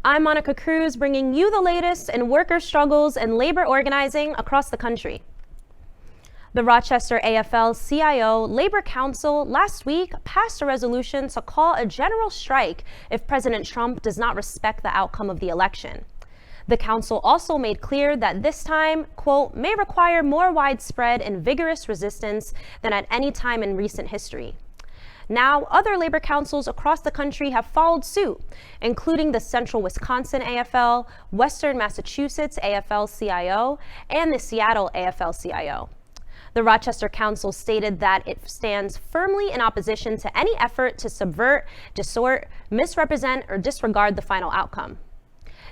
I'm Monica Cruz, bringing you the latest in worker struggles and labor organizing across the country. The Rochester AFL-CIO Labor Council last week passed a resolution to call a general strike if President Trump does not respect the outcome of the election. The council also made clear that this time, quote, may require more widespread and vigorous resistance than at any time in recent history. Now, other labor councils across the country have followed suit, including the Central Wisconsin AFL, Western Massachusetts AFL-CIO, and the Seattle AFL-CIO. The Rochester Council stated that it stands firmly in opposition to any effort to subvert, distort, misrepresent, or disregard the final outcome.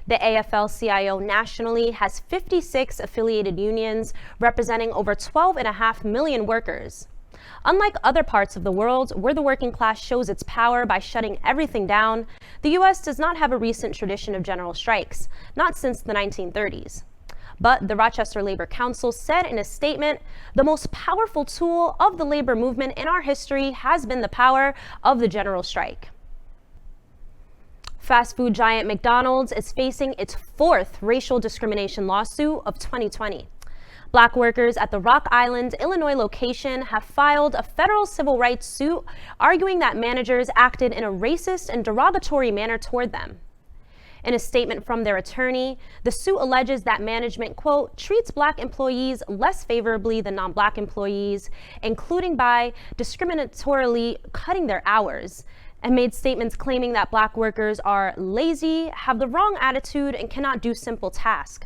The AFL-CIO nationally has 56 affiliated unions representing over 12.5 million workers. Unlike other parts of the world where the working class shows its power by shutting everything down, the U.S. does not have a recent tradition of general strikes, not since the 1930s. But the Rochester Labor Council said in a statement, the most powerful tool of the labor movement in our history has been the power of the general strike. Fast food giant McDonald's is facing its fourth racial discrimination lawsuit of 2020. Black workers at the Rock Island, Illinois location have filed a federal civil rights suit arguing that managers acted in a racist and derogatory manner toward them. In a statement from their attorney, the suit alleges that management, quote, treats Black employees less favorably than non-Black employees, including by discriminatorily cutting their hours, and made statements claiming that Black workers are lazy, have the wrong attitude, and cannot do simple tasks.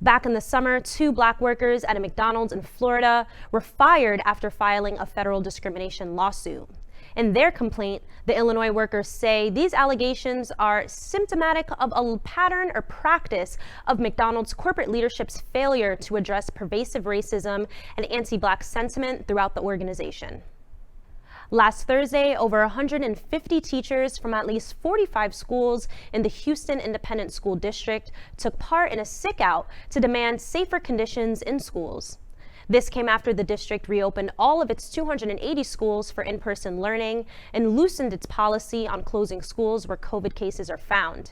Back in the summer, 2 Black workers at a McDonald's in Florida were fired after filing a federal discrimination lawsuit. In their complaint, the Illinois workers say these allegations are symptomatic of a pattern or practice of McDonald's corporate leadership's failure to address pervasive racism and anti-Black sentiment throughout the organization. Last Thursday, over 150 teachers from at least 45 schools in the Houston Independent School District took part in a sick-out to demand safer conditions in schools. This came after the district reopened all of its 280 schools for in-person learning and loosened its policy on closing schools where COVID cases are found.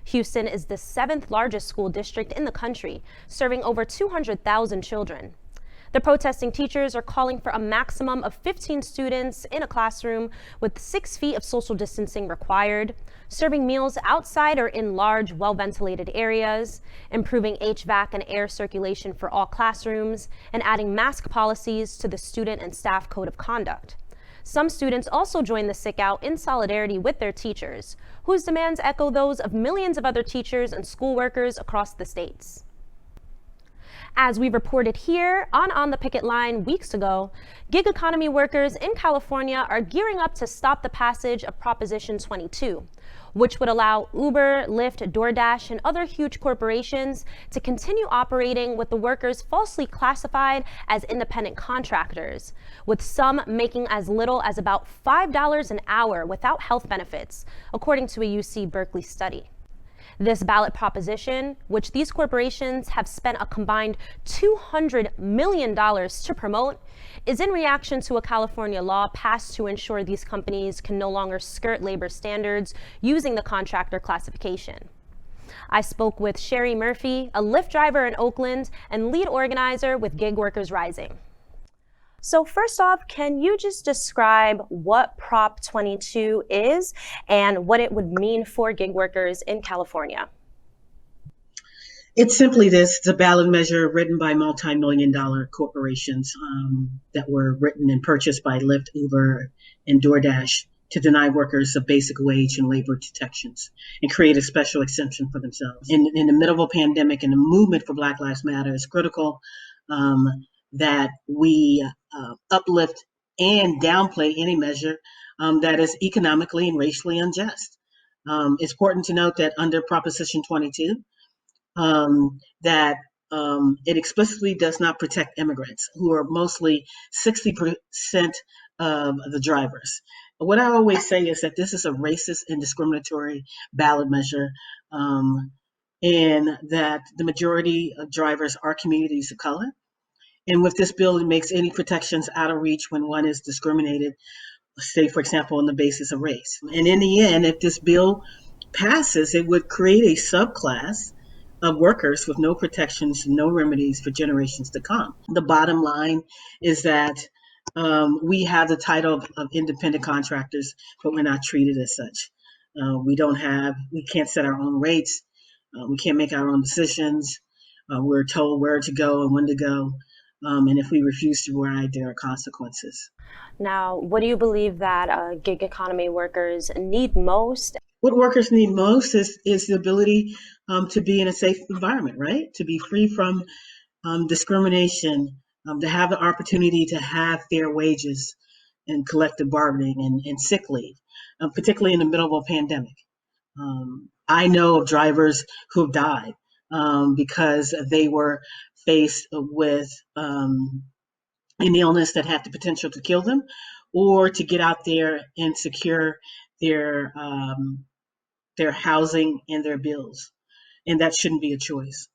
Houston is the 7th largest school district in the country, serving over 200,000 children. The protesting teachers are calling for a maximum of 15 students in a classroom with 6 feet of social distancing required, serving meals outside or in large, well-ventilated areas, improving HVAC and air circulation for all classrooms, and adding mask policies to the student and staff code of conduct. Some students also joined the sick-out in solidarity with their teachers, whose demands echo those of millions of other teachers and school workers across the states. As we reported here on the Picket Line weeks ago, gig economy workers in California are gearing up to stop the passage of Proposition 22, which would allow Uber, Lyft, DoorDash, and other huge corporations to continue operating with the workers falsely classified as independent contractors, with some making as little as about $5 an hour without health benefits, according to a UC Berkeley study. This ballot proposition, which these corporations have spent a combined $200 million to promote, is in reaction to a California law passed to ensure these companies can no longer skirt labor standards using the contractor classification. I spoke with Cherri Murphy, a Lyft driver in Oakland and lead organizer with Gig Workers Rising. So first off, can you just describe what Prop 22 is and what it would mean for gig workers in California? It's simply this. It's a ballot measure written by multi-million-dollar corporations that were written and purchased by Lyft, Uber, and DoorDash to deny workers a basic wage and labor protections and create a special exemption for themselves. In the middle of a pandemic and the movement for Black Lives Matter, it's critical that we uplift and downplay any measure that is economically and racially unjust. It's important to note that under Proposition 22, that it explicitly does not protect immigrants, who are mostly 60% of the drivers. What I always say is that this is a racist and discriminatory ballot measure, and that the majority of drivers are communities of color. And with this bill, it makes any protections out of reach when one is discriminated, say, for example, on the basis of race. And in the end, if this bill passes, it would create a subclass of workers with no protections, no remedies for generations to come. The bottom line is that we have the title of independent contractors, but we're not treated as such. We can't set our own rates. We can't make our own decisions. We're told where to go and when to go. And if we refuse to ride, there are consequences. Now, what do you believe that gig economy workers need most? What workers need most is the ability to be in a safe environment, right? To be free from discrimination, to have the opportunity to have fair wages and collective bargaining and sick leave, particularly in the middle of a pandemic. I know of drivers who have died because they were faced with an illness that had the potential to kill them, or to get out there and secure their their housing and their bills. And that shouldn't be a choice.